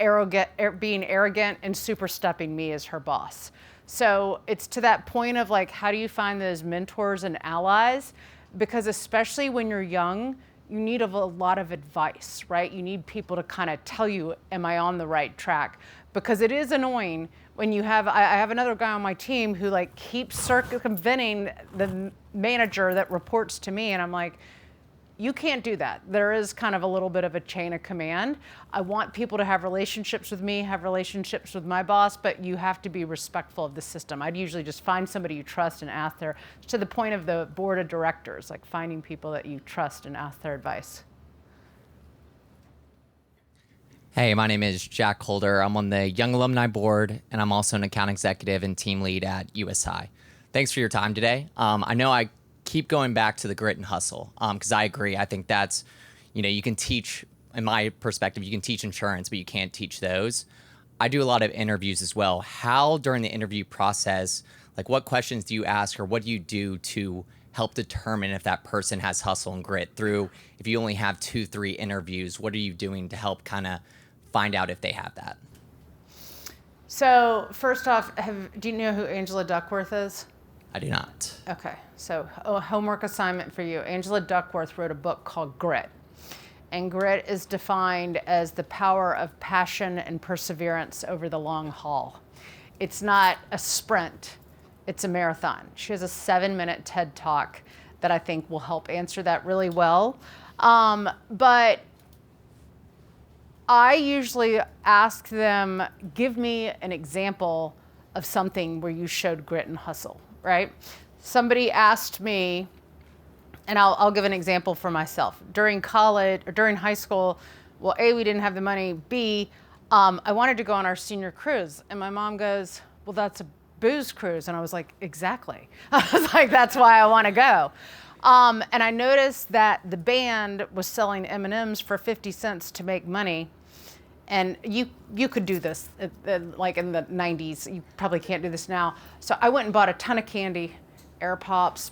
being arrogant and superstepping me as her boss. So it's to that point of like, how do you find those mentors and allies? Because especially when you're young, you need a lot of advice, right? You need people to kind of tell you, am I on the right track? Because it is annoying when you have, I have another guy on my team who like keeps circumventing the manager that reports to me, and I'm like, you can't do that. There is kind of a little bit of a chain of command. I want people to have relationships with me, have relationships with my boss, but you have to be respectful of the system. I'd usually just find somebody you trust and ask their, to the point of the board of directors, like finding people that you trust and ask their advice. Hey, my name is Jack Holder. I'm on the Young Alumni Board, and I'm also an account executive and team lead at USI. Thanks for your time today. I know I keep going back to the grit and hustle because I agree. I think that's, you can teach, in my perspective, you can teach insurance, but you can't teach those. I do a lot of interviews as well. How, during the interview process, like what questions do you ask or what do you do to help determine if that person has hustle and grit through, if you only have 2-3 interviews, what are you doing to help kind of find out if they have that? So first off, do you know who Angela Duckworth is? I do not. Okay, so a homework assignment for you. Angela Duckworth wrote a book called Grit. And grit is defined as the power of passion and perseverance over the long haul. It's not a sprint, it's a marathon. She has a 7-minute TED Talk that I think will help answer that really well. But I usually ask them, give me an example of something where you showed grit and hustle, right? Somebody asked me, and I'll give an example for myself. During college, or during high school, well, A, we didn't have the money. B, I wanted to go on our senior cruise. And my mom goes, well, that's a booze cruise. And I was like, exactly. I was like, that's why I want to go. And I noticed that the band was selling M&Ms for 50 cents to make money. And you could do this, like in the 90s. You probably can't do this now. So I went and bought a ton of candy, Air Pops,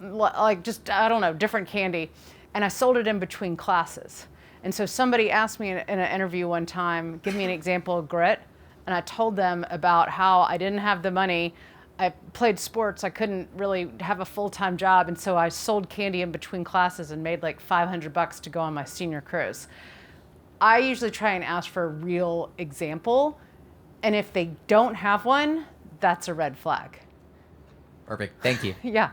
like just, I don't know, different candy. And I sold it in between classes. And so somebody asked me in an interview one time, give me an example of grit. And I told them about how I didn't have the money. I played sports. I couldn't really have a full-time job. And so I sold candy in between classes and made like $500 to go on my senior cruise. I usually try and ask for a real example. And if they don't have one, that's a red flag. Perfect. Thank you. Yeah.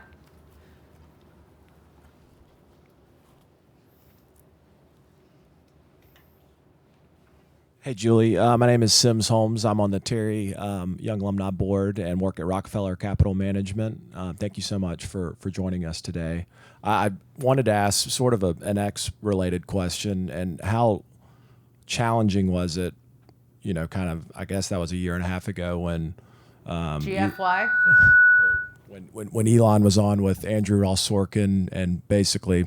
Hey, Julie. My name is Sims Holmes. I'm on the Terry Young Alumni Board and work at Rockefeller Capital Management. Thank you so much for joining us today. I wanted to ask sort of an X-related question, and how challenging was it, kind of, I guess that was a year and a half ago when GFY? when Elon was on with Andrew Ross Sorkin and basically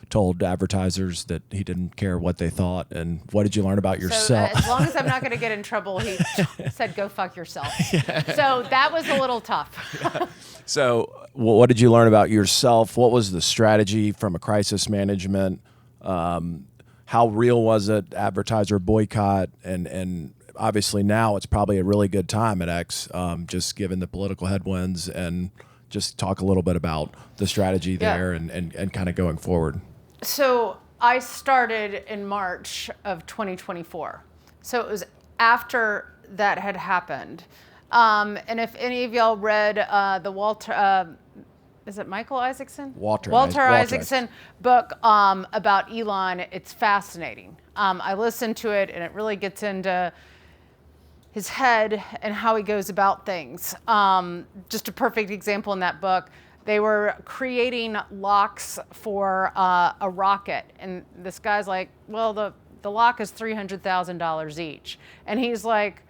told advertisers that he didn't care what they thought. And what did you learn about yourself? So as long as I'm not going to get in trouble, he said, go fuck yourself. So that was a little tough. So what did you learn about yourself? What was the strategy from a crisis management? How real was it, advertiser boycott? And obviously now it's probably a really good time at X, just given the political headwinds, and just talk a little bit about the strategy there and kind of going forward. So I started in March of 2024. So it was after that had happened. And if any of y'all read the Walter, is it Michael Isaacson? Walter Isaacson book about Elon, it's fascinating. I listened to it and it really gets into his head and how he goes about things. Just a perfect example in that book. They were creating locks for a rocket. And this guy's like, well, the lock is $300,000 each. And he's like,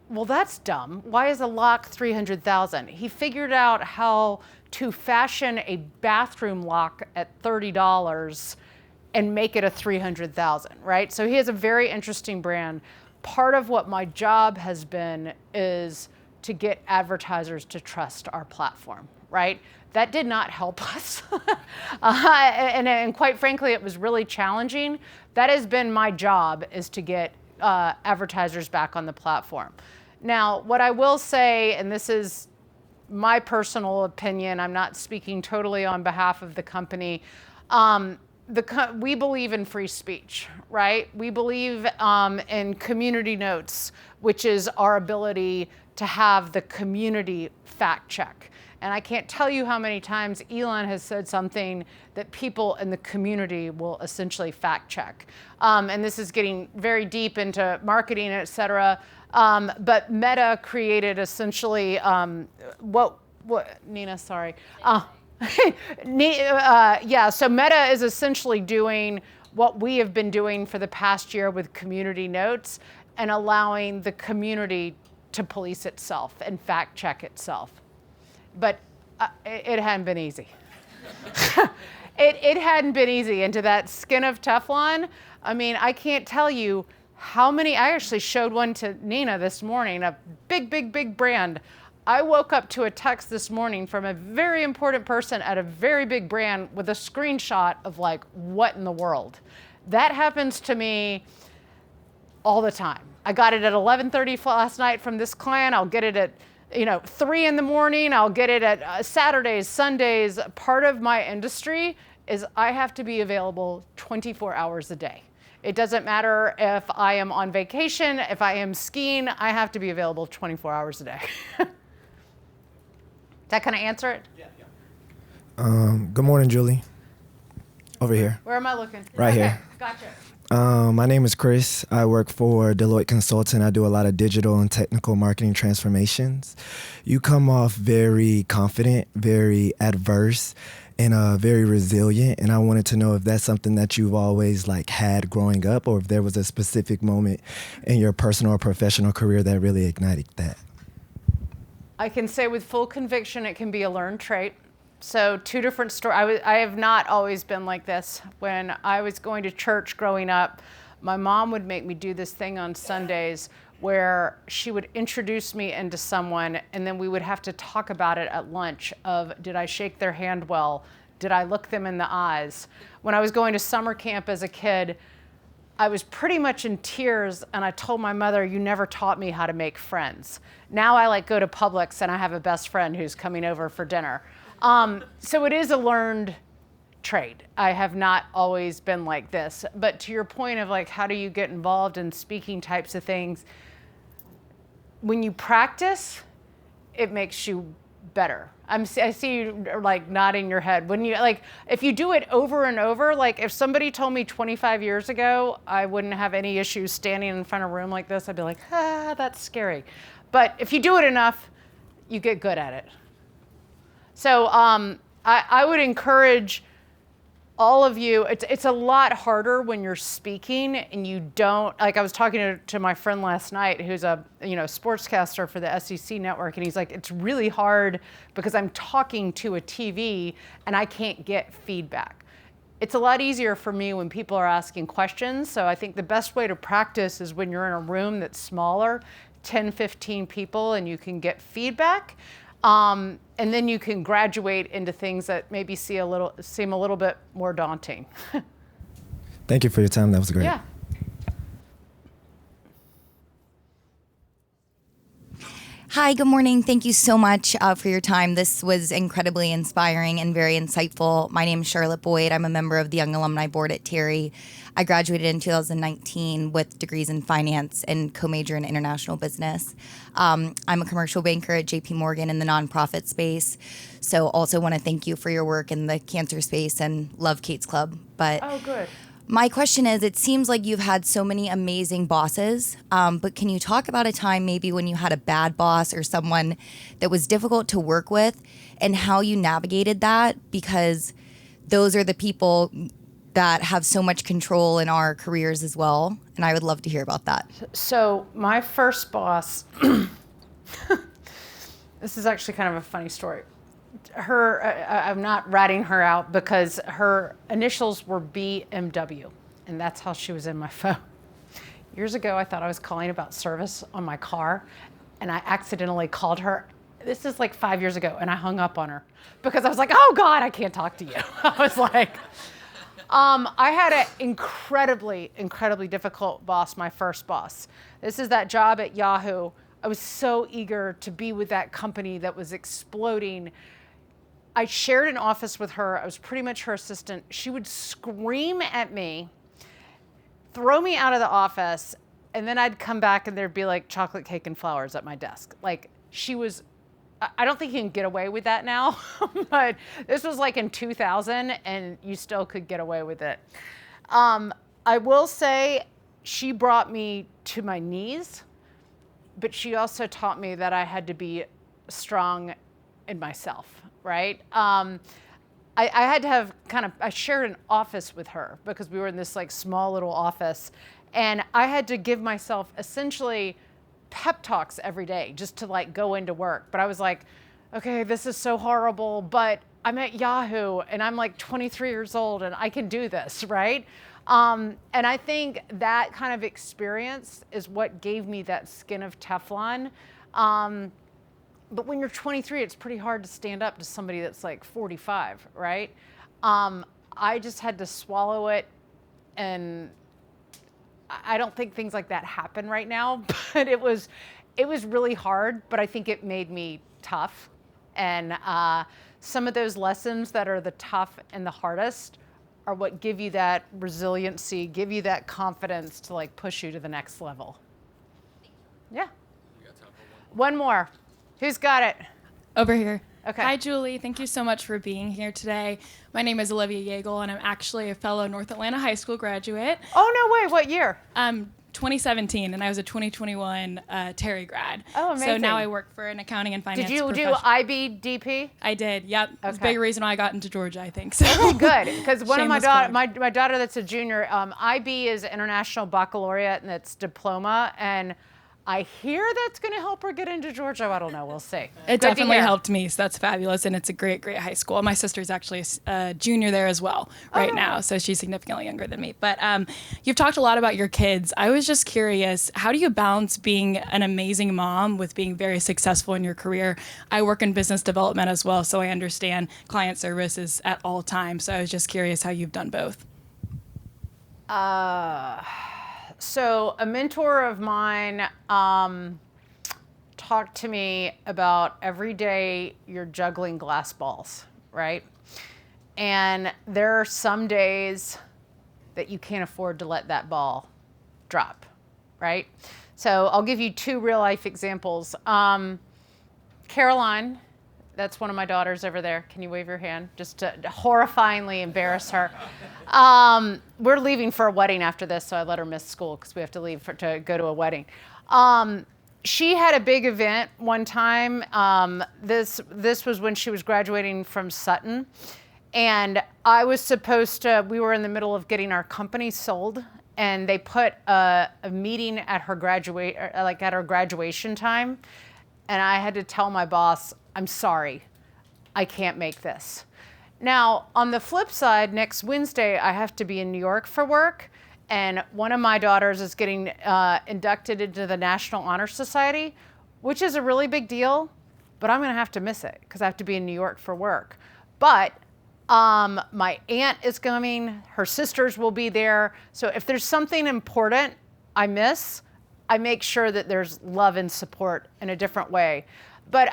well, that's dumb. Why is a lock $300,000? He figured out how to fashion a bathroom lock at $30 and make it a $300,000, right? So he has a very interesting brand. Part of what my job has been is to get advertisers to trust our platform, right? That did not help us. And quite frankly, it was really challenging. That has been my job, is to get advertisers back on the platform. Now, what I will say, and this is my personal opinion, I'm not speaking totally on behalf of the company, we believe in free speech, right? We believe in community notes, which is our ability to have the community fact check. And I can't tell you how many times Elon has said something that people in the community will essentially fact check. And this is getting very deep into marketing, et cetera. But Meta created essentially what Nina, sorry. So Meta is essentially doing what we have been doing for the past year with community notes and allowing the community to police itself and fact check itself. But it hadn't been easy. It hadn't been easy. And to that skin of Teflon, I mean, I can't tell you how many. I actually showed one to Nina this morning, a big brand. I woke up to a text this morning from a very important person at a very big brand with a screenshot of like, what in the world? That happens to me all the time. I got it at 11:30 last night from this client. I'll get it at 3 in the morning. I'll get it at Saturdays, Sundays. Part of my industry is I have to be available 24 hours a day. It doesn't matter if I am on vacation, if I am skiing, I have to be available 24 hours a day. Does that kind of answer it? Yeah. Good morning, Julie. Over here. Where am I looking? Right Okay, here. Gotcha. My name is Chris. I work for Deloitte Consulting. I do a lot of digital and technical marketing transformations. You come off very confident, very adverse, and very resilient. And I wanted to know if that's something that you've always had growing up, or if there was a specific moment in your personal or professional career that really ignited that. I can say with full conviction it can be a learned trait. So 2 different stories. I have not always been like this. When I was going to church growing up, my mom would make me do this thing on Sundays where she would introduce me into someone, and then we would have to talk about it at lunch of, did I shake their hand well? Did I look them in the eyes? When I was going to summer camp as a kid, I was pretty much in tears, and I told my mother, you never taught me how to make friends. Now I go to Publix and I have a best friend who's coming over for dinner. So it is a learned trait. I have not always been like this. But to your point of how do you get involved in speaking types of things, when you practice, it makes you better. I see you nodding your head. When you if you do it over and over, if somebody told me 25 years ago I wouldn't have any issues standing in front of a room like this, I'd be like, that's scary. But if you do it enough, you get good at it. So I would encourage all of you, it's a lot harder when you're speaking and you don't, I was talking to my friend last night who's a sportscaster for the SEC network, and he's like, it's really hard because I'm talking to a TV and I can't get feedback. It's a lot easier for me when people are asking questions, so I think the best way to practice is when you're in a room that's smaller, 10, 15 people, and you can get feedback. And then you can graduate into things that maybe seem a little bit more daunting. Thank you for your time. That was great. Yeah. Hi, good morning. Thank you so much for your time. This was incredibly inspiring and very insightful. My name is Charlotte Boyd. I'm a member of the Young Alumni Board at Terry. I graduated in 2019 with degrees in finance and co-major in international business. I'm a commercial banker at JP Morgan in the nonprofit space. So also want to thank you for your work in the cancer space and love Kate's Club. But Oh, good. my question is, it seems like you've had so many amazing bosses, but can you talk about a time maybe when you had a bad boss or someone that was difficult to work with and how you navigated that? Because those are the people that have so much control in our careers as well. And I would love to hear about that. So my first boss, this is actually kind of a funny story. I'm not ratting her out because her initials were BMW, and that's how she was in my phone. Years ago, I thought I was calling about service on my car, and I accidentally called her. This is 5 years ago, and I hung up on her because I was like, oh God, I can't talk to you. I was like, I had an incredibly, incredibly difficult boss, my first boss. This is that job at Yahoo. I was so eager to be with that company that was exploding. I shared an office with her. I was pretty much her assistant. She would scream at me, throw me out of the office, and then I'd come back and there'd be chocolate cake and flowers at my desk. She was, I don't think you can get away with that now, but this was in 2000 and you still could get away with it. I will say she brought me to my knees, but she also taught me that I had to be strong in myself, right? I had to have I shared an office with her because we were in this small little office, and I had to give myself essentially pep talks every day just to go into work. But I was like, okay, this is so horrible, but I'm at Yahoo and I'm 23 years old and I can do this, right? And I think that kind of experience is what gave me that skin of Teflon. But when you're 23, it's pretty hard to stand up to somebody that's 45, right? I just had to swallow it, and I don't think things like that happen right now, but it was it was really hard, but I think it made me tough. And some of those lessons that are the tough and the hardest are what give you that resiliency, give you that confidence to like push you to the next level. Yeah. One more. Who's got it? Over here. Okay. Hi, Julie. Thank you so much for being here today. My name is Olivia Yeagle, and I'm actually a fellow North Atlanta High School graduate. Oh, no way. What year? 2017, and I was a 2021 Terry grad. Oh, amazing. So now I work for an accounting and finance Did you do IBDP? I did, yep. It's a Okay. big reason why I got into Georgia, I think. So. Okay, good. Because one of my Shameless daughter, plug. my daughter that's a junior, IB is International Baccalaureate, and it's diploma. And I hear that's going to help her get into Georgia. I don't know. We'll see. It Good to definitely hear. helped me, so that's fabulous, and it's a great, great high school. My sister's actually a junior there as well right now, so she's significantly younger than me. But you've talked a lot about your kids. I was just curious, how do you balance being an amazing mom with being very successful in your career? I work in business development as well, so I understand client services at all times. So I was just curious how you've done both. So a mentor of mine talked to me about every day you're juggling glass balls, right? And there are some days that you can't afford to let that ball drop, right? So I'll give you two real life examples. Caroline, that's one of my daughters over there. Can you wave your hand? Just to horrifyingly embarrass her. We're leaving for a wedding after this, so I let her miss school because we have to leave to go to a wedding. She had a big event one time. This was when she was graduating from Sutton. And I was we were in the middle of getting our company sold, and they put a meeting at her at her graduation time. And I had to tell my boss, I'm sorry, I can't make this. Now, on the flip side, next Wednesday, I have to be in New York for work, and one of my daughters is getting inducted into the National Honor Society, which is a really big deal, but I'm gonna have to miss it because I have to be in New York for work. But my aunt is coming, her sisters will be there, so if there's something important I miss, I make sure that there's love and support in a different way. But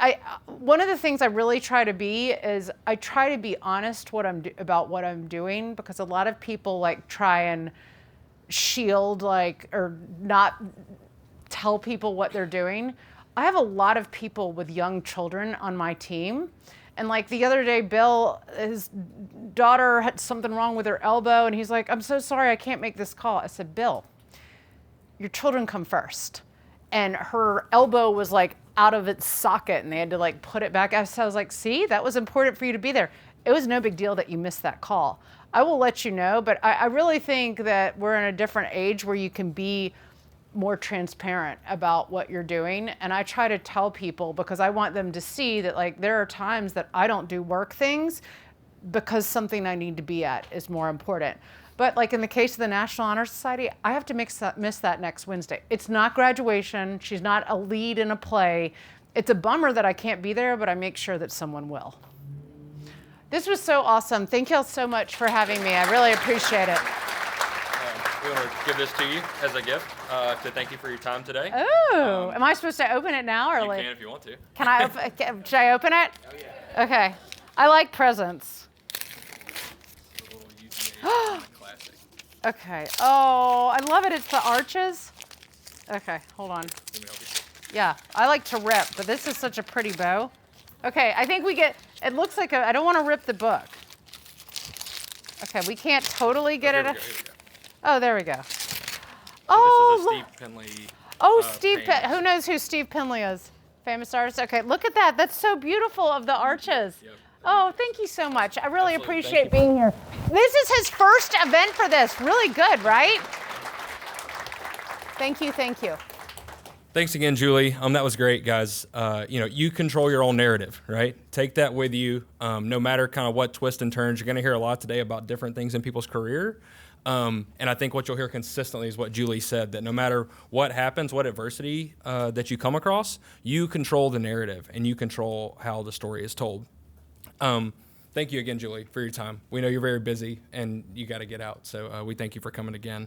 one of the things I really try to be is I try to be honest about what I'm doing, because a lot of people like try and shield or not tell people what they're doing. I have a lot of people with young children on my team. And like the other day, Bill, his daughter had something wrong with her elbow, and he's like, I'm so sorry, I can't make this call. I said, Bill, your children come first. And her elbow was like out of its socket, and they had to like put it back. So I was like, see, that was important for you to be there. It was no big deal that you missed that call. I will let you know, but I really think that we're in a different age where you can be more transparent about what you're doing. And I try to tell people, because I want them to see that like there are times that I don't do work things because something I need to be at is more important. But like in the case of the National Honor Society, I have to miss that next Wednesday. It's not graduation. She's not a lead in a play. It's a bummer that I can't be there, but I make sure that someone will. This was so awesome. Thank y'all so much for having me. I really appreciate it. We want to give this to you as a gift to thank you for your time today. Oh, am I supposed to open it now or You like? can if you want to. Can I? Should I open it? Oh yeah. Okay. I like presents. Classic. Okay. Oh, I love it. It's the arches. Okay, hold on. Let me help you. Yeah, I like to rip, but this is such a pretty bow. Okay, I think we get, it looks like I don't want to rip the book. Okay, we can't totally get Here it. we go, here we go. Oh, there we go. So Oh, this is a look. Steve Penley. Oh, Steve, painting. who knows who Steve Penley is? Famous artist. Okay, look at that. That's so beautiful of the arches. Yep. Oh, thank you so much. I really Absolutely. appreciate Thank you. being here. This is his first event for this. Really good, right? Thank you, thank you. Thanks again, Julie. That was great, guys. You control your own narrative, right? Take that with you. No matter kind of what twists and turns, you're going to hear a lot today about different things in people's career. And I think what you'll hear consistently is what Julie said, that no matter what happens, what adversity that you come across, you control the narrative and you control how the story is told. Thank you again, Julie, for your time. We know you're very busy and you got to get out. So we thank you for coming again.